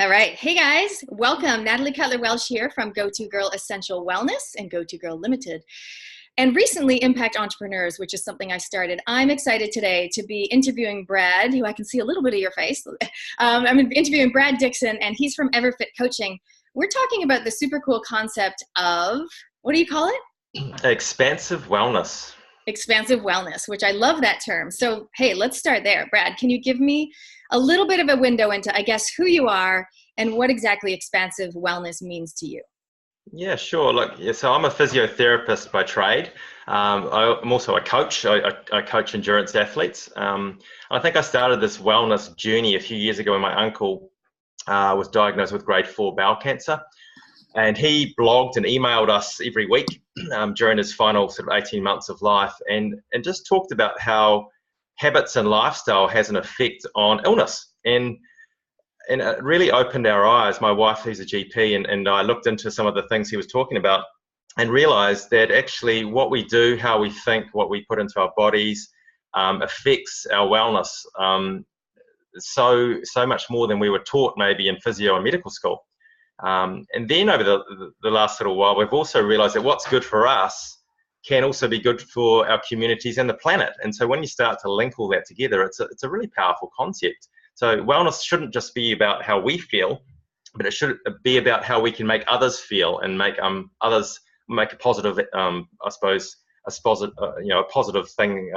All right. Hey guys, welcome. Natalie Cutler-Welsh here from Go To Girl Essential Wellness and Go To Girl Limited. And recently, Impact Entrepreneurs, which is something I started. I'm excited today to be interviewing Brad, who I can see a little bit of your face. I'm interviewing Brad Dixon, and he's from Everfit Coaching. We're talking about the super cool concept of, what do you call it? Expansive wellness. Expansive wellness, which I love that term. So, hey, let's start there. Brad, can you give me a little bit of a window into, I guess, who you are and what exactly expansive wellness means to you? Yeah, sure. Look, yeah, so I'm a physiotherapist by trade. I'm also a coach. I coach endurance athletes. I think I started this wellness journey a few years ago when my uncle was diagnosed with grade 4 bowel cancer. And he blogged and emailed us every week during his final sort of 18 months of life and just talked about how habits and lifestyle has an effect on illness. And it really opened our eyes. My wife, who's a GP, and I looked into some of the things he was talking about and realized that actually what we do, how we think, what we put into our bodies affects our wellness so much more than we were taught maybe in physio and medical school. And then over the last little while, we've also realized that what's good for us can also be good for our communities and the planet. And so when you start to link all that together, it's a really powerful concept. So wellness shouldn't just be about how we feel, but it should be about how we can make others feel and make others make a positive, I suppose, a positive thing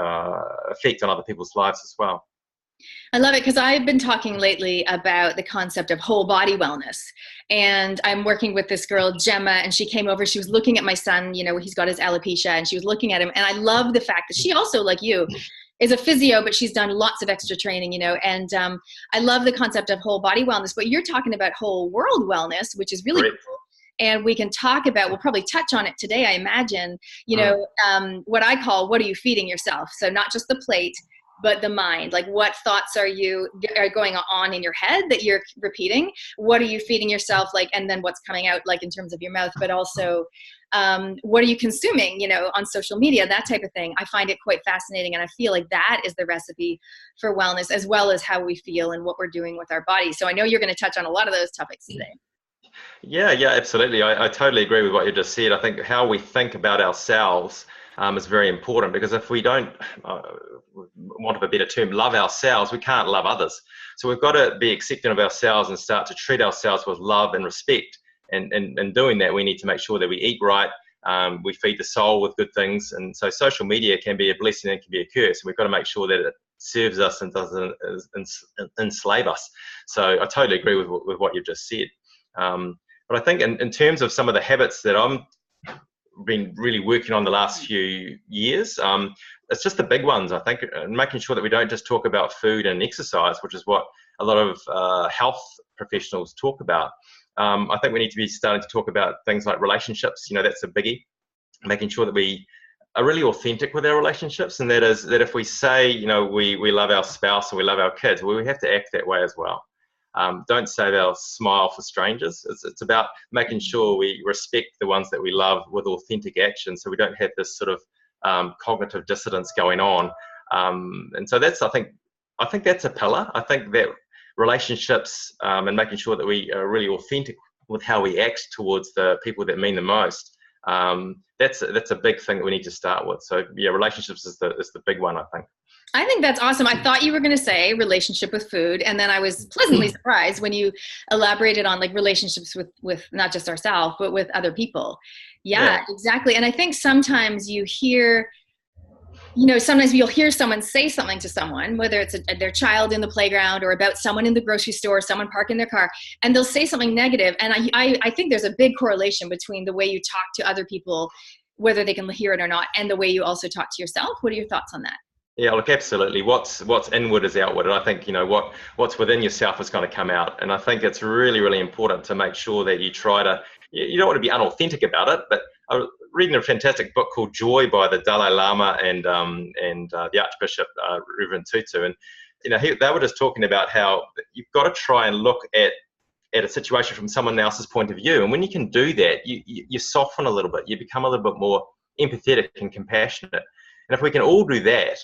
effect on other people's lives as well. I love it because I've been talking lately about the concept of whole body wellness. And I'm working with this girl, Gemma, and she came over. She was looking at my son, he's got his alopecia, and she was looking at him. And I love the fact that she also, like you, is a physio, but she's done lots of extra training, and I love the concept of whole body wellness. But you're talking about whole world wellness, which is really Correct. cool. And we can talk about, we'll probably touch on it today, I imagine, what I call, what are you feeding yourself? So not just the plate, but the mind. Like, what thoughts are going on in your head that you're repeating? What are you feeding yourself? Like, and then what's coming out, like in terms of your mouth, but also what are you consuming, on social media, that type of thing. I find it quite fascinating. And I feel like that is the recipe for wellness, as well as how we feel and what we're doing with our bodies. So I know you're going to touch on a lot of those topics today. Yeah, absolutely. I totally agree with what you just said. I think how we think about ourselves is very important, because if we don't, want of a better term, love ourselves, we can't love others. So we've got to be accepting of ourselves and start to treat ourselves with love and respect. And doing that, we need to make sure that we eat right, we feed the soul with good things. And so social media can be a blessing and can be a curse. And we've got to make sure that it serves us and doesn't enslave us. So I totally agree with what you've just said. But I think in terms of some of the habits that I'm been really working on the last few years, it's just the big ones, I think, and making sure that we don't just talk about food and exercise, which is what a lot of health professionals talk about. I think we need to be starting to talk about things like relationships. That's a biggie. Making sure that we are really authentic with our relationships, and that is that if we say, we love our spouse or we love our kids, well, we have to act that way as well. Don't say they'll smile for strangers. It's about making sure we respect the ones that we love with authentic action, so we don't have this sort of cognitive dissonance going on. And so I think that's a pillar. I think that relationships and making sure that we are really authentic with how we act towards the people that mean the most. That's a big thing that we need to start with. So yeah, relationships is the big one, I think. I think that's awesome. I thought you were going to say relationship with food, and then I was pleasantly surprised when you elaborated on like relationships with not just ourselves, but with other people. Yeah, exactly. And I think sometimes you hear, sometimes you'll hear someone say something to someone, whether it's their child in the playground or about someone in the grocery store, someone parking their car, and they'll say something negative. And I think there's a big correlation between the way you talk to other people, whether they can hear it or not, and the way you also talk to yourself. What are your thoughts on that? Yeah, look, absolutely. What's inward is outward, and I think what's within yourself is going to come out. And I think it's really, really important to make sure that you try to. You don't want to be unauthentic about it, but I was reading a fantastic book called Joy by the Dalai Lama and the Archbishop Reverend Tutu, and they were just talking about how you've got to try and look at a situation from someone else's point of view, and when you can do that, you soften a little bit, you become a little bit more empathetic and compassionate. And if we can all do that,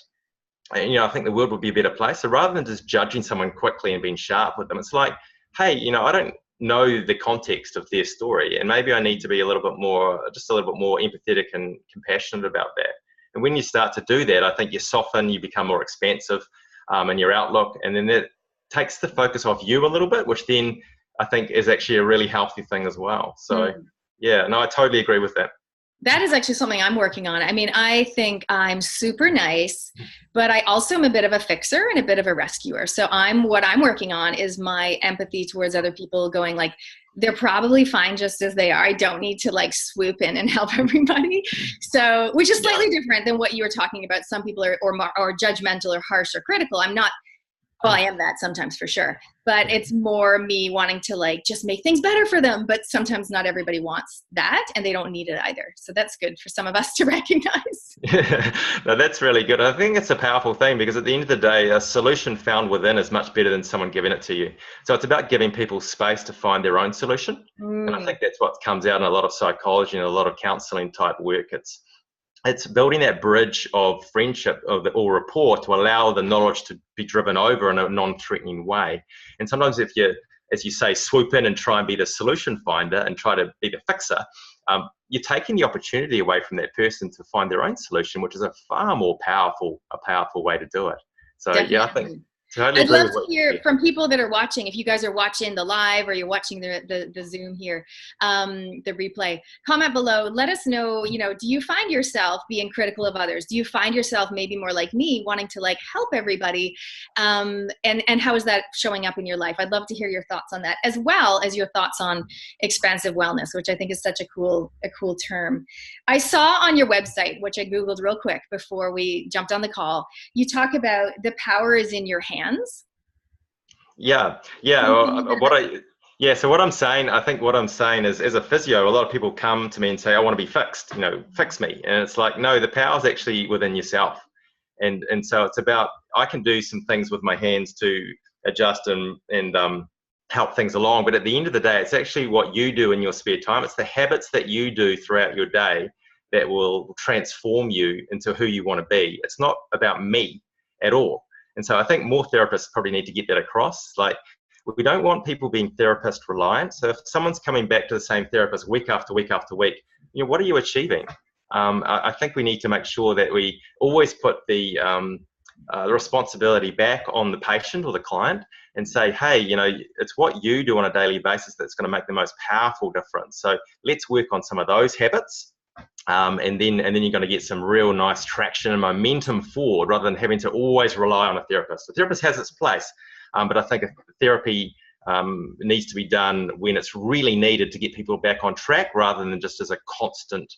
I think the world would be a better place. So rather than just judging someone quickly and being sharp with them, it's like hey, I don't know the context of their story, and maybe I need to be just a little bit more empathetic and compassionate about that. And when you start to do that, I think you soften, you become more expansive in your outlook, and then that takes the focus off you a little bit, which then I think is actually a really healthy thing as well. So yeah, no, I totally agree with that. That is actually something I'm working on. I mean, I think I'm super nice, but I also am a bit of a fixer and a bit of a rescuer. So what I'm working on is my empathy towards other people, going like, they're probably fine just as they are. I don't need to like swoop in and help everybody. So, which is slightly different than what you were talking about. Some people are or judgmental or harsh or critical. I'm not. Well, I am that sometimes for sure, but it's more me wanting to like just make things better for them. But sometimes not everybody wants that, and they don't need it either. So that's good for some of us to recognize. No, that's really good. I think it's a powerful thing, because at the end of the day, a solution found within is much better than someone giving it to you. So it's about giving people space to find their own solution. And I think that's what comes out in a lot of psychology and a lot of counseling type work. It's building that bridge of friendship or rapport to allow the knowledge to be driven over in a non-threatening way. And sometimes if you, as you say, swoop in and try and be the solution finder and try to be the fixer, you're taking the opportunity away from that person to find their own solution, which is a far more powerful way to do it. So Definitely. Yeah, I think totally I'd agree love with to what hear from people that are watching. If you guys are watching the live or you're watching the Zoom here, the replay, comment below. Let us know, do you find yourself being critical of others? Do you find yourself maybe more like me, wanting to like help everybody? And how is that showing up in your life? I'd love to hear your thoughts on that, as well as your thoughts on expansive wellness, which I think is such a cool term. I saw on your website, which I Googled real quick before we jumped on the call, you talk about the power is in your hands. Yeah. So what I'm saying, I think what I'm saying is, as a physio, a lot of people come to me and say, I want to be fixed, fix me. And it's like, no, the power is actually within yourself. And so it's about, I can do some things with my hands to adjust and help things along. But at the end of the day, it's actually what you do in your spare time. It's the habits that you do throughout your day that will transform you into who you want to be. It's not about me at all. And so I think more therapists probably need to get that across. Like, we don't want people being therapist reliant. So if someone's coming back to the same therapist week after week after week, what are you achieving? I think we need to make sure that we always put the responsibility back on the patient or the client and say, hey, it's what you do on a daily basis that's going to make the most powerful difference. So let's work on some of those habits. And then you're going to get some real nice traction and momentum forward, rather than having to always rely on a therapist. The therapist has its place, but I think therapy needs to be done when it's really needed to get people back on track, rather than just as a constant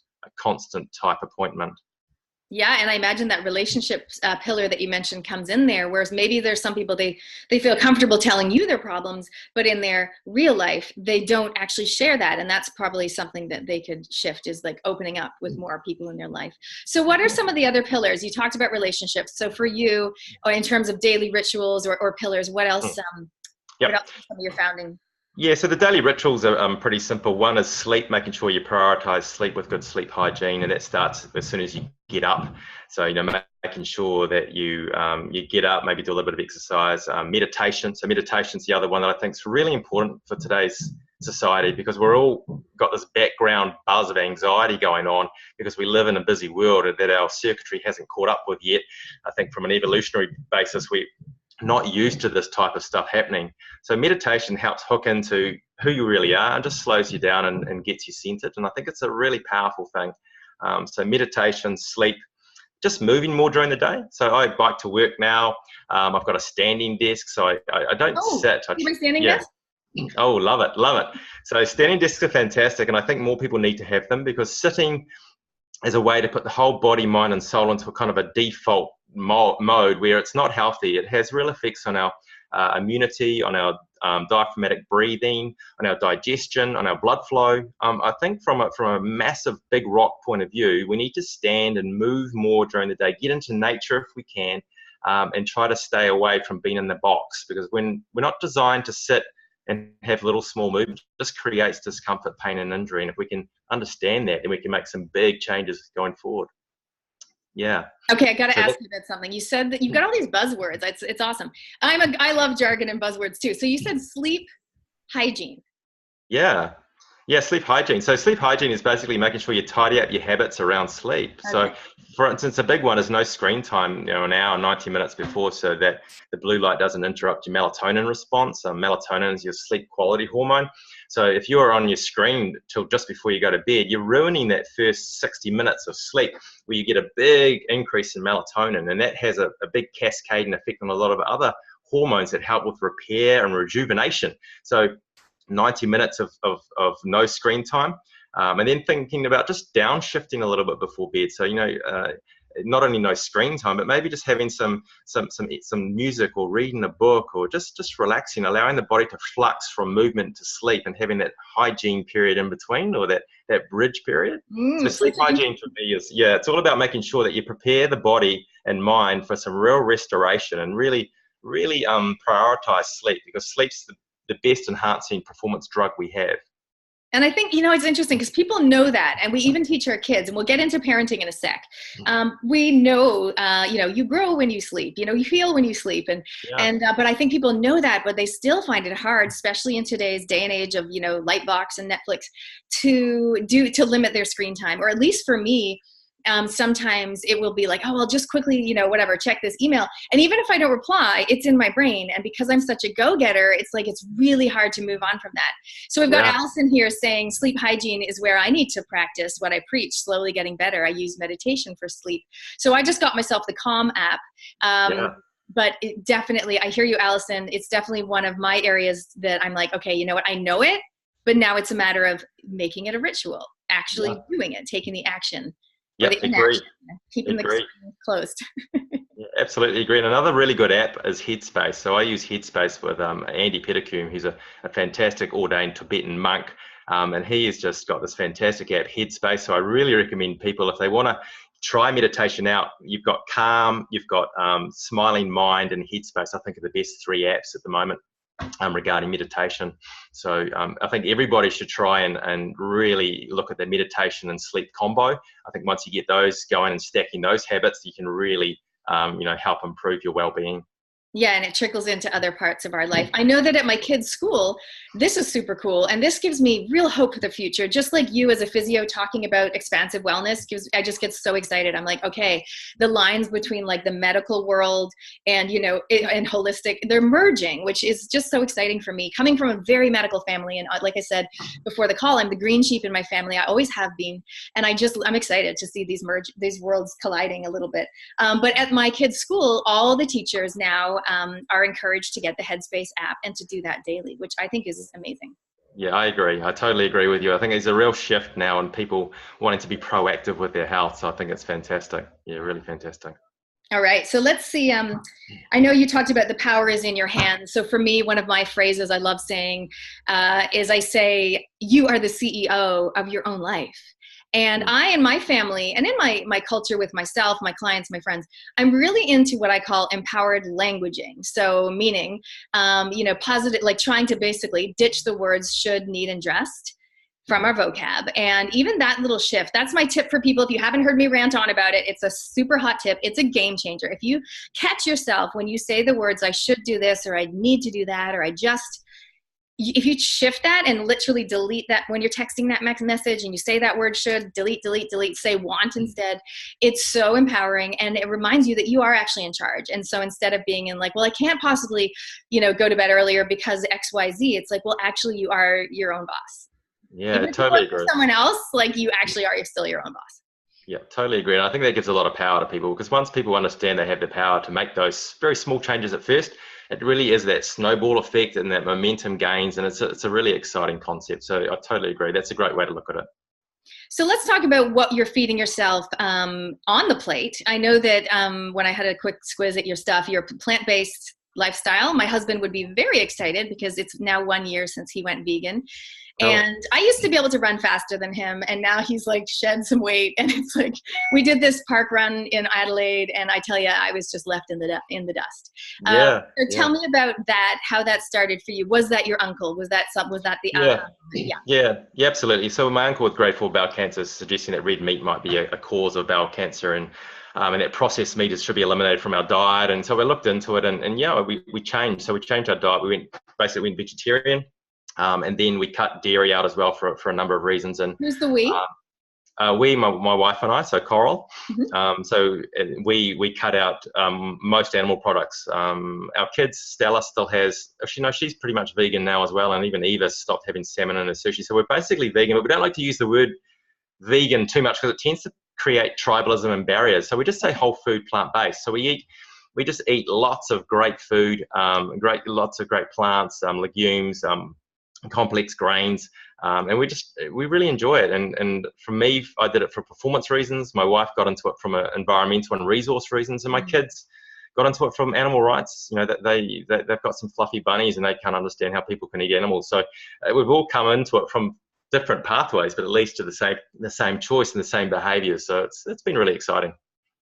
type appointment. Yeah, and I imagine that relationship pillar that you mentioned comes in there, whereas maybe there's some people, they feel comfortable telling you their problems, but in their real life, they don't actually share that. And that's probably something that they could shift, is like opening up with more people in their life. So what are some of the other pillars? You talked about relationships. So for you, or in terms of daily rituals or pillars, what else, what else are some of your founding? Yeah, so the daily rituals are pretty simple. One is sleep, making sure you prioritize sleep with good sleep hygiene, and that starts as soon as you get up. So, making sure that you get up, maybe do a little bit of exercise, meditation. So meditation's the other one that I think is really important for today's society, because we're all got this background buzz of anxiety going on because we live in a busy world that our circuitry hasn't caught up with yet. I think from an evolutionary basis, we're not used to this type of stuff happening. So meditation helps hook into who you really are and just slows you down and gets you centered. And I think it's a really powerful thing. So meditation, sleep, just moving more during the day. So I bike to work now. I've got a standing desk, so I don't sit. You standing desk? Oh, love it. So standing desks are fantastic, and I think more people need to have them, because sitting is a way to put the whole body, mind, and soul into a kind of a default mode where it's not healthy. It has real effects on our immunity, on our diaphragmatic breathing, on our digestion, on our blood flow. I think from a massive big rock point of view, we need to stand and move more during the day, get into nature if we can, and try to stay away from being in the box, because when we're not designed to sit and have little small movements, just creates discomfort, pain, and injury. And if we can understand that, then we can make some big changes going forward. Yeah. Okay, I got to ask you about something. You said that you've got all these buzzwords. It's awesome. I love jargon and buzzwords too. So you said sleep, hygiene. Yeah. Yeah, sleep hygiene. So sleep hygiene is basically making sure you tidy up your habits around sleep. Okay. So for instance, a big one is no screen time, an hour, 90 minutes before, so that the blue light doesn't interrupt your melatonin response. Melatonin is your sleep quality hormone. So if you're on your screen till just before you go to bed, you're ruining that first 60 minutes of sleep where you get a big increase in melatonin, and that has a big cascading effect on a lot of other hormones that help with repair and rejuvenation. So 90 minutes of no screen time, and then thinking about just downshifting a little bit before bed. So not only no screen time, but maybe just having some music or reading a book, or just relaxing, allowing the body to flux from movement to sleep, and having that hygiene period in between, or that bridge period. So sleep hygiene for me is, it's all about making sure that you prepare the body and mind for some real restoration, and really prioritize sleep, because sleep's the best enhancing performance drug we have. And I think, it's interesting because people know that, and we even teach our kids, and we'll get into parenting in a sec. We know, you grow when you sleep, you heal when you sleep. But I think people know that, but they still find it hard, especially in today's day and age of, Lightbox and Netflix, to limit their screen time. Or at least for me, sometimes it will be like, oh, I'll just quickly, whatever, check this email. And even if I don't reply, it's in my brain. And because I'm such a go-getter, it's like, it's really hard to move on from that. So we've got Allison here saying sleep hygiene is where I need to practice what I preach, slowly getting better. I use meditation for sleep. So I just got myself the Calm app. But it definitely, I hear you, Allison. It's definitely one of my areas that I'm like, okay, you know what? I know it, but now it's a matter of making it a ritual, actually doing it, taking the action. Yeah, agree. Keeping the screen closed. Absolutely agree. And another really good app is Headspace. So I use Headspace with Andy Petticoom. He's a fantastic ordained Tibetan monk. And he has just got this fantastic app, Headspace. So I really recommend people, if they want to try meditation out, you've got Calm, you've got Smiling Mind, and Headspace, I think, are the best 3 apps at the moment regarding meditation. So I think everybody should try and really look at the meditation and sleep combo. I think once you get those going and stacking those habits, you can really help improve your well-being. Yeah, and it trickles into other parts of our life. I know that at my kids' school, this is super cool, and this gives me real hope for the future. Just like you as a physio talking about expansive wellness, I just get so excited. I'm like, okay, the lines between like the medical world and, and holistic, they're merging, which is just so exciting for me. Coming from a very medical family, and like I said before the call, I'm the green sheep in my family. I always have been, and I'm excited to see these worlds colliding a little bit. But at my kids' school, all the teachers now are encouraged to get the Headspace app and to do that daily, which I think is amazing. Yeah, I agree. I totally agree with you. I think there's a real shift now in people wanting to be proactive with their health. So I think it's fantastic. Yeah, really fantastic. All right. So let's see. I know you talked about the power is in your hands. So for me, one of my phrases I love saying is I say, you are the CEO of your own life. And I and my family, and in my culture with myself, my clients, my friends, I'm really into what I call empowered languaging. So meaning, positive, like trying to basically ditch the words should, need, and dressed from our vocab. And even that little shift, that's my tip for people. If you haven't heard me rant on about it, it's a super hot tip. It's a game changer. If you catch yourself when you say the words, I should do this, or I need to do that, or if you shift that and literally delete that when you're texting that message and you say that word should, delete, say want instead, it's so empowering, and it reminds you that you are actually in charge. And so instead of being in like, well, I can't possibly, go to bed earlier because XYZ, it's like, well, actually you are your own boss. Yeah, totally agree. Someone else, like you actually are, you're still your own boss. Yeah, totally agree. And I think that gives a lot of power to people, because once people understand they have the power to make those very small changes at first, it really is that snowball effect and that momentum gains. And it's a really exciting concept. So I totally agree. That's a great way to look at it. So let's talk about what you're feeding yourself on the plate. I know that when I had a quick squiz at your stuff, you're plant-based lifestyle. My husband would be very excited because it's now 1 year since he went vegan. And I used to be able to run faster than him, and now he's like shed some weight, and it's like we did this park run in Adelaide, and I tell you, I was just left in the dust. So tell me about that. How that started for you? Was that your uncle? Was that the Yeah, absolutely. So my uncle with grade 4 bowel cancer is suggesting that red meat might be a cause of bowel cancer, and that processed meat should be eliminated from our diet. And so we looked into it, and we changed. So we changed our diet. We went vegetarian. And then we cut dairy out as well for a number of reasons. And Who's the we? my wife and I, so Coral. Mm-hmm. So we cut out most animal products. Our kids, Stella still has, she's pretty much vegan now as well, and even Eva stopped having salmon in her sushi. So we're basically vegan, but we don't like to use the word vegan too much because it tends to create tribalism and barriers. So we just say whole food, plant-based. So we just eat lots of great food, lots of great plants, legumes, complex grains, and we really enjoy it. And for me, I did it for performance reasons. My wife got into it from environmental and resource reasons, and my kids got into it from animal rights. That they've got some fluffy bunnies and they can't understand how people can eat animals. So we've all come into it from different pathways, but it leads to the same choice and the same behaviour. So it's been really exciting.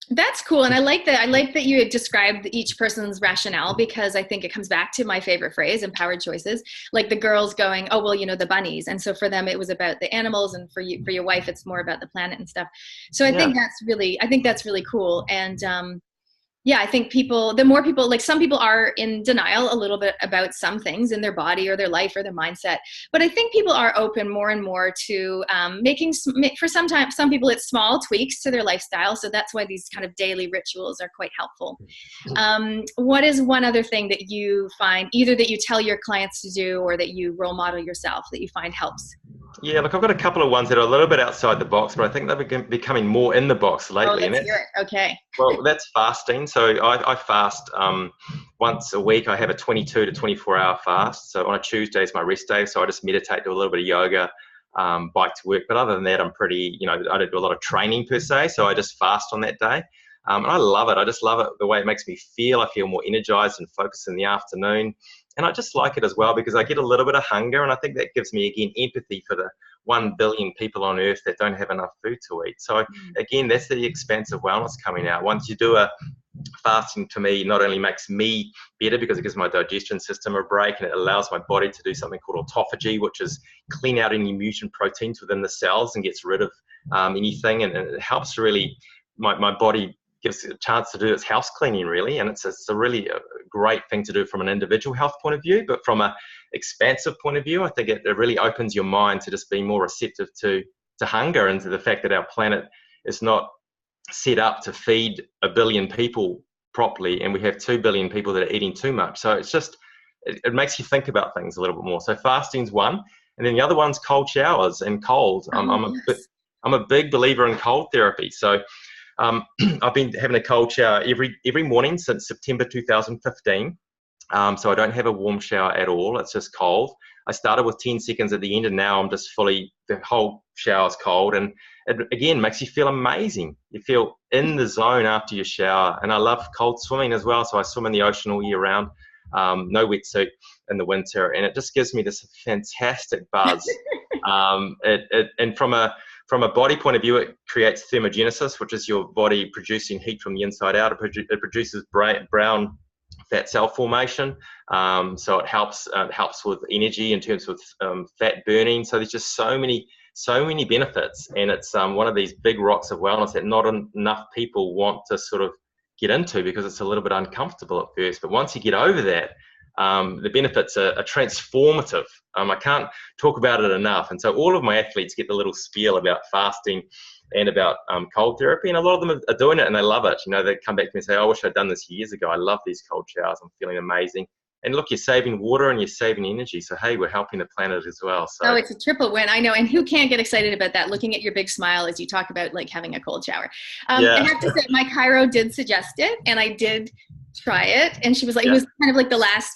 That's cool. And I like that you had described each person's rationale, because I think it comes back to my favorite phrase, empowered choices. Like the girls going, oh, well, the bunnies. And so for them, it was about the animals, and for your wife, it's more about the planet and stuff. So I think that's really cool. And, yeah, I think the more people, like some people are in denial a little bit about some things in their body or their life or their mindset. But I think people are open more and more to for some people, it's small tweaks to their lifestyle. So that's why these kind of daily rituals are quite helpful. What is one other thing that you find, either that you tell your clients to do or that you role model yourself, that you find helps? Yeah, look, I've got a couple of ones that are a little bit outside the box, but I think they're becoming more in the box lately. Oh, let's hear it. Okay. Well, that's fasting. So I fast once a week. I have a 22 to 24-hour fast. So on a Tuesday is my rest day. So I just meditate, do a little bit of yoga, bike to work. But other than that, I'm pretty, I don't do a lot of training per se. So I just fast on that day. And I love it. I just love it, the way it makes me feel. I feel more energized and focused in the afternoon. And I just like it as well because I get a little bit of hunger, and I think that gives me, again, empathy for the 1 billion people on earth that don't have enough food to eat. So again, that's the expansive wellness coming out. Once you do fasting, to me, not only makes me better because it gives my digestion system a break, and it allows my body to do something called autophagy, which is clean out any mutant proteins within the cells and gets rid of anything. And it helps really, my body gives it a chance to do its house cleaning, really. And it's a really great thing to do from an individual health point of view, but from an expansive point of view, I think it really opens your mind to just being more receptive to hunger and to the fact that our planet is not set up to feed 1 billion people properly, and we have 2 billion people that are eating too much. So it's just, it makes you think about things a little bit more. So fasting's one, and then the other one's cold showers and cold. I'm a big believer in cold therapy. So I've been having a cold shower every morning since September 2015. So I don't have a warm shower at all. It's just cold. I started with 10 seconds at the end, and now I'm just the whole shower's cold. And it, again, makes you feel amazing. You feel in the zone after your shower. And I love cold swimming as well. So I swim in the ocean all year round. No wetsuit in the winter. And it just gives me this fantastic buzz. And from a body point of view, it creates thermogenesis, which is your body producing heat from the inside out. It produces brown fat cell formation. So it helps with energy in terms of fat burning. So there's just so many benefits. And it's one of these big rocks of wellness that not enough people want to sort of get into because it's a little bit uncomfortable at first. But once you get over that, the benefits are transformative. I can't talk about it enough. And so all of my athletes get the little spiel about fasting and about cold therapy, and a lot of them are doing it and they love it. They come back to me and say, I wish I'd done this years ago. I love these cold showers. I'm feeling amazing. And look, you're saving water and you're saving energy. So, hey, we're helping the planet as well. So. Oh, it's a triple win. I know. And who can't get excited about that? Looking at your big smile as you talk about like having a cold shower. Yeah. I have to say, my chiro did suggest it, and I did try it. And she was like, it was kind of like the last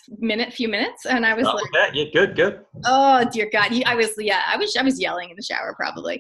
few minutes. And I was like, yeah, good. Oh dear God. I was yelling in the shower probably.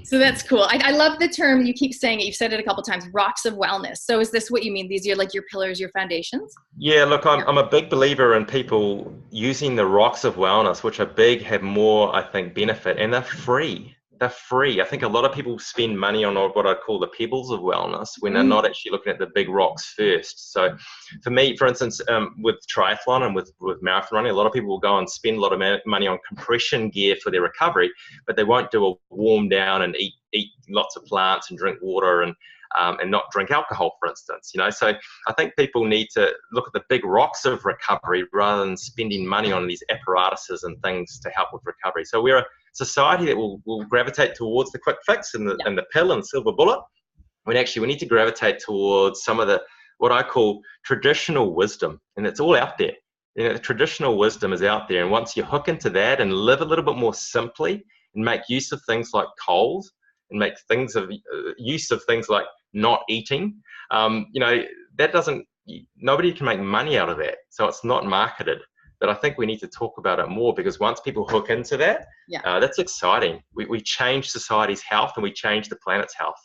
So that's cool. I love the term. You keep saying it. You've said it a couple of times, rocks of wellness. So is this what you mean? These are like your pillars, your foundations? Yeah, look, I'm a big believer in people using the rocks of wellness, which are big, have more, I think, benefit, and they're free. They're free. I think a lot of people spend money on what I call the pebbles of wellness when they're not actually looking at the big rocks first. So for me, for instance, with triathlon and with marathon running, a lot of people will go and spend a lot of money on compression gear for their recovery, but they won't do a warm down and eat lots of plants and drink water. And and not drink alcohol, for instance. So I think people need to look at the big rocks of recovery rather than spending money on these apparatuses and things to help with recovery. So we're a society that will gravitate towards the quick fix and the pill and the silver bullet, when actually we need to gravitate towards some of the what I call traditional wisdom, and it's all out there. The traditional wisdom is out there, and once you hook into that and live a little bit more simply and make use of things like cold and make use of things like not eating, that doesn't, nobody can make money out of that, so it's not marketed. But I think we need to talk about it more, because once people hook into that, that's exciting. We change society's health and we change the planet's health.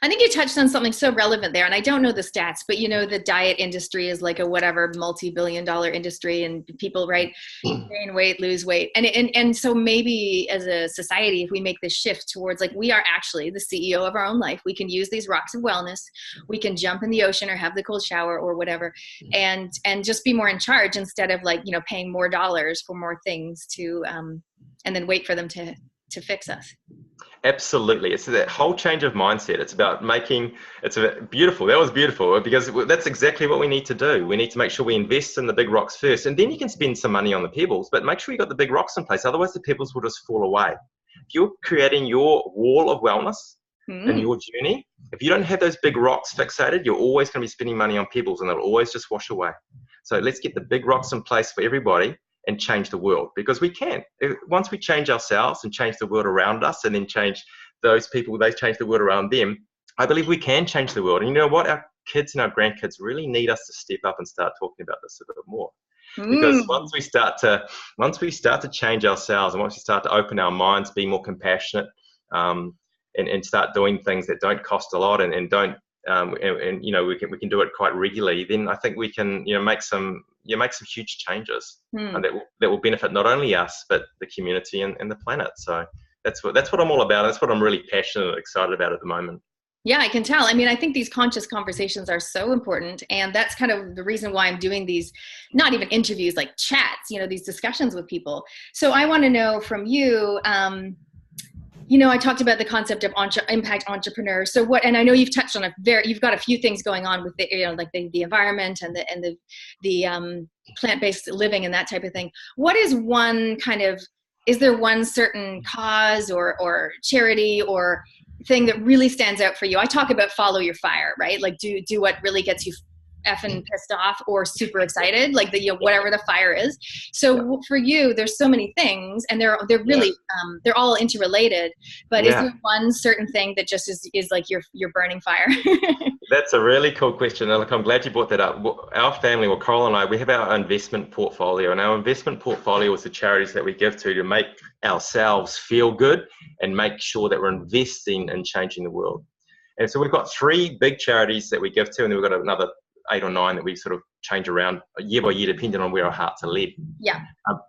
I think you touched on something so relevant there, and I don't know the stats, but the diet industry is like a whatever multi-billion-dollar industry, and people, right, gain weight, lose weight, and so maybe as a society, if we make this shift towards like we are actually the CEO of our own life, we can use these rocks of wellness, we can jump in the ocean or have the cold shower or whatever, and just be more in charge instead of like paying more dollars for more things to and then wait for them to fix us. Absolutely. It's that whole change of mindset. It's about beautiful. That was beautiful, because that's exactly what we need to do. We need to make sure we invest in the big rocks first, and then you can spend some money on the pebbles, but make sure you got the big rocks in place. Otherwise the pebbles will just fall away. If you're creating your wall of wellness in your journey, if you don't have those big rocks fixated, you're always going to be spending money on pebbles, and they'll always just wash away. So let's get the big rocks in place for everybody and change the world, because we can. Once we change ourselves and change the world around us, and then change those people, they change the world around them, I believe we can change the world. And you know what? Our kids and our grandkids really need us to step up and start talking about this a bit more. Because once we start to change ourselves, and once we start to open our minds, be more compassionate, and start doing things that don't cost a lot and don't we can do it quite regularly, then I think we can make some huge changes, and that will benefit not only us but the community and the planet. So that's what I'm all about. That's what I'm really passionate and excited about at the moment. Yeah, I can tell. I mean, I think these conscious conversations are so important, and that's kind of the reason why I'm doing these, not even interviews, like chats, these discussions with people. So I want to know from you, I talked about the concept of impact entrepreneurs. So and I know you've touched on you've got a few things going on with the environment and the plant-based living and that type of thing. What is is there one certain cause or charity or thing that really stands out for you? I talk about follow your fire, right? Like do what really gets you effing pissed off or super excited, like whatever the fire is. So for you, there's so many things, and they're really they're all interrelated. But is there one certain thing that just is like your burning fire? That's a really cool question. And look, I'm glad you brought that up. Our family, Coral and I, we have our investment portfolio, and our investment portfolio is the charities that we give to make ourselves feel good and make sure that we're investing in changing the world. And so we've got 3 big charities that we give to, and then we've got another 8 or 9 that we sort of change around year by year, depending on where our hearts are led. Yeah.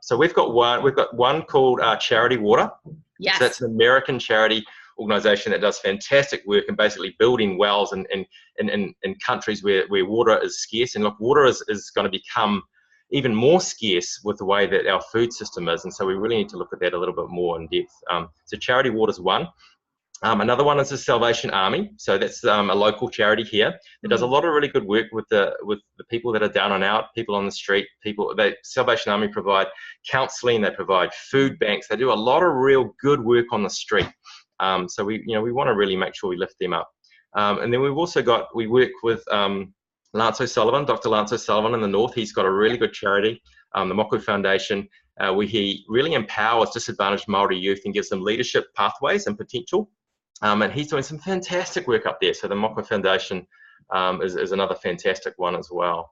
So we've got one called Charity Water. Yes. So that's an American charity organization that does fantastic work in basically building wells in countries where water is scarce. And look, water is going to become even more scarce with the way that our food system is. And so we really need to look at that a little bit more in depth. So Charity Water is one. Another one is the Salvation Army. So that's a local charity here that does a lot of really good work with the people that are down and out, people on the street. Salvation Army provide counselling, they provide food banks, they do a lot of real good work on the street. So we want to really make sure we lift them up. And then we work with Lance O'Sullivan, Dr. Lance O'Sullivan in the north. He's got a really good charity, the Moku Foundation, where he really empowers disadvantaged Māori youth and gives them leadership pathways and potential. And he's doing some fantastic work up there. So the Moku Foundation is another fantastic one as well.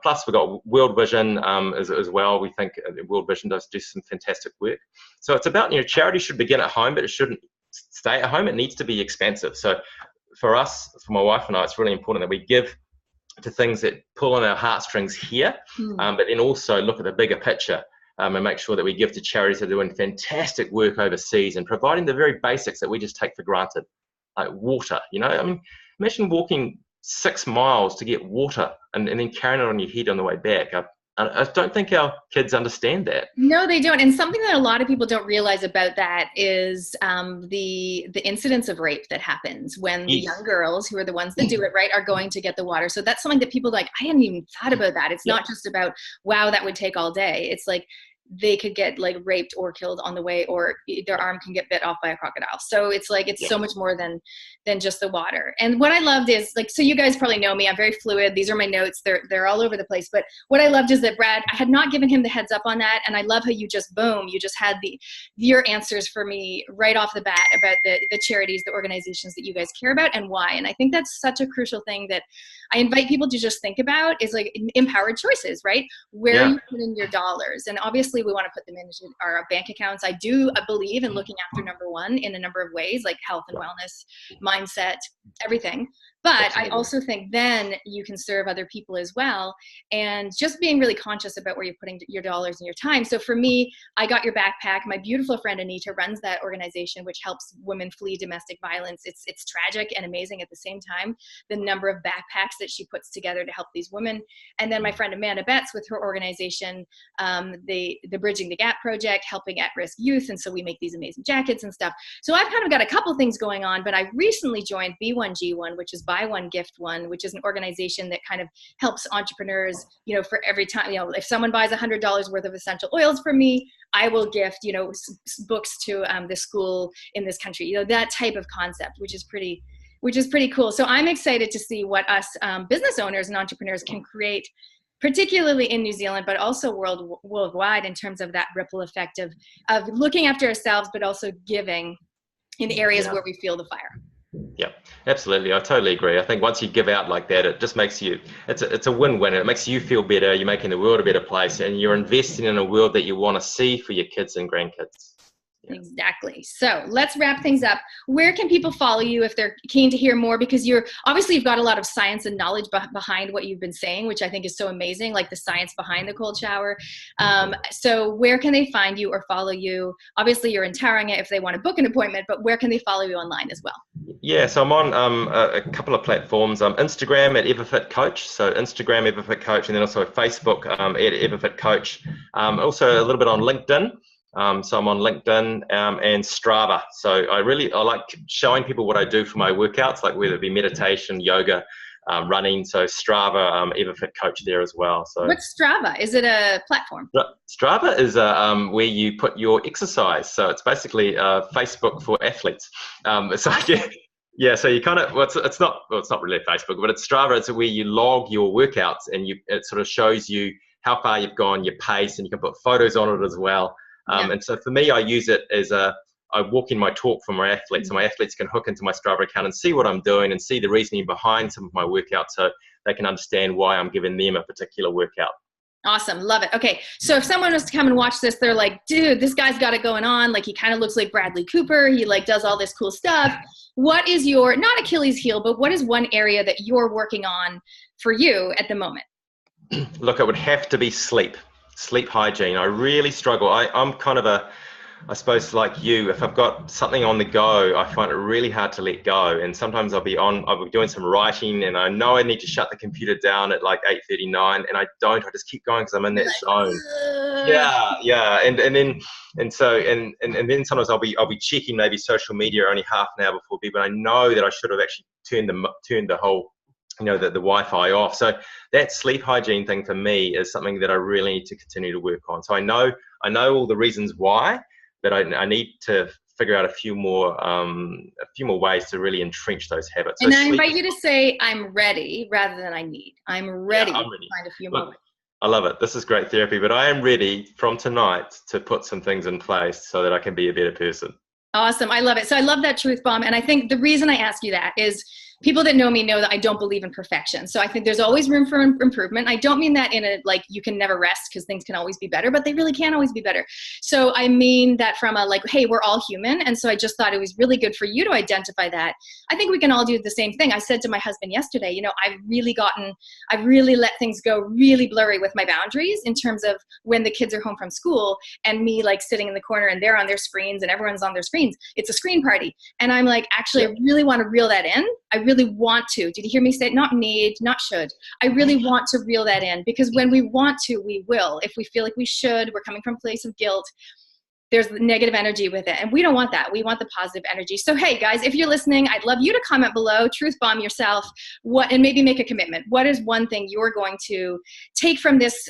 Plus we've got World Vision as well. We think World Vision does do some fantastic work. So it's about, charity should begin at home, but it shouldn't stay at home. It needs to be expansive. So for us, for my wife and I, it's really important that we give to things that pull on our heartstrings here, but then also look at the bigger picture. And make sure that we give to charities that are doing fantastic work overseas and providing the very basics that we just take for granted, like water. Imagine walking 6 miles to get water and then carrying it on your head on the way back. I don't think our kids understand that. No, they don't. And something that a lot of people don't realize about that is the incidence of rape that happens when the young girls, who are the ones that do it, right, are going to get the water. So that's something that people like, I hadn't even thought about that. It's not just about, wow, that would take all day. It's like they could get like raped or killed on the way, or their arm can get bit off by a crocodile. So it's like, it's so much more than just the water. And what I loved is like, so you guys probably know me, I'm very fluid. These are my notes. They're all over the place. But what I loved is that Brad, I had not given him the heads up on that. And I love how you just, boom, you just had your answers for me right off the bat about the charities, the organizations that you guys care about and why. And I think that's such a crucial thing that I invite people to just think about, is like empowered choices, right? Where are you putting your dollars? And obviously we want to put them into our bank accounts. I believe in looking after number one in a number of ways, like health and wellness, mindset, everything. But I also think then you can serve other people as well, and just being really conscious about where you're putting your dollars and your time. So for me, I Got Your Backpack. My beautiful friend Anita runs that organization, which helps women flee domestic violence. It's tragic and amazing at the same time, the number of backpacks that she puts together to help these women. And then my friend Amanda Betts with her organization, the Bridging the Gap Project, helping at-risk youth. And so we make these amazing jackets and stuff. So I've kind of got a couple things going on, but I recently joined B1G1, which is Buy One, Gift One, which is an organization that kind of helps entrepreneurs, for every time, if someone buys $100 worth of essential oils from me, I will gift, books to the school in this country, that type of concept, which is pretty cool. So I'm excited to see what us business owners and entrepreneurs can create, particularly in New Zealand, but also worldwide, in terms of that ripple effect of looking after ourselves, but also giving in areas where we feel the fire. Yeah, absolutely. I totally agree. I think once you give out like that, it just makes you, it's a win-win. It makes you feel better. You're making the world a better place, and you're investing in a world that you want to see for your kids and grandkids. Yeah. Exactly. So let's wrap things up. Where can people follow you if they're keen to hear more? Because you've got a lot of science and knowledge behind what you've been saying, which I think is so amazing, like the science behind the cold shower. So where can they find you or follow you? Obviously you're in Tauranga if they want to book an appointment, but where can they follow you online as well? Yeah, so I'm on a couple of platforms. Instagram at Everfit Coach, so Instagram Everfit Coach, and then also Facebook at Everfit Coach. Also a little bit on LinkedIn. So I'm on LinkedIn and Strava. So I like showing people what I do for my workouts, like whether it be meditation, yoga, running. So Strava, Everfit Coach there as well. So what's Strava? Is it a platform? Strava is where you put your exercise. So it's basically Facebook for athletes. Yeah, so you kind of, it's not really Facebook, but it's Strava. It's where you log your workouts, and it sort of shows you how far you've gone, your pace, and you can put photos on it as well. And so for me, I use it as I walk in my talk for my athletes, so my athletes can hook into my Strava account and see what I'm doing and see the reasoning behind some of my workouts, so they can understand why I'm giving them a particular workout. Awesome. Love it. Okay. So if someone was to come and watch this, they're like, dude, this guy's got it going on. Like, he kind of looks like Bradley Cooper. He like does all this cool stuff. What is your, not Achilles heel, but what is one area that you're working on for you at the moment? Look, it would have to be sleep hygiene. I really struggle. I'm kind of I suppose like you, if I've got something on the go, I find it really hard to let go. And sometimes I'll be doing some writing, and I know I need to shut the computer down at like 8:39, and I don't. I just keep going because I'm in that zone. Yeah. And then sometimes I'll be checking maybe social media only half an hour before bed, but I know that I should have actually turned the whole, the Wi-Fi off. So that sleep hygiene thing for me is something that I really need to continue to work on. So I know all the reasons why, but I need to figure out a few more ways to really entrench those habits. And I invite you to say, I'm ready, rather than I need. I'm ready to find a few more ways. I love it. This is great therapy, but I am ready from tonight to put some things in place so that I can be a better person. Awesome. I love it. So I love that truth bomb. And I think the reason I ask you that is people that know me know that I don't believe in perfection. So I think there's always room for improvement. I don't mean that in a, like, you can never rest because things can always be better, but they really can always be better. So I mean that from a, like, hey, we're all human. And so I just thought it was really good for you to identify that. I think we can all do the same thing. I said to my husband yesterday, I've really let things go really blurry with my boundaries in terms of when the kids are home from school and me like sitting in the corner and they're on their screens and everyone's on their screens. It's a screen party. And I'm like, actually, I really want to reel that in. I really want to. Did you hear me say it? Not need, not should. I really want to reel that in, because when we want to, we will. If we feel like we should, we're coming from a place of guilt, there's negative energy with it. And we don't want that. We want the positive energy. So, hey guys, if you're listening, I'd love you to comment below, truth bomb yourself, and maybe make a commitment. What is one thing you're going to take from this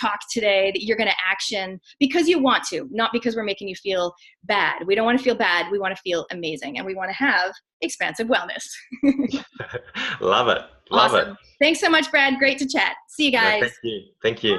talk today that you're going to action because you want to, not because we're making you feel bad. We don't want to feel bad. We want to feel amazing. And we want to have expansive wellness. Love it. Love awesome. it. Thanks so much, Brad. Great to chat. See you guys. No, thank you. Thank you.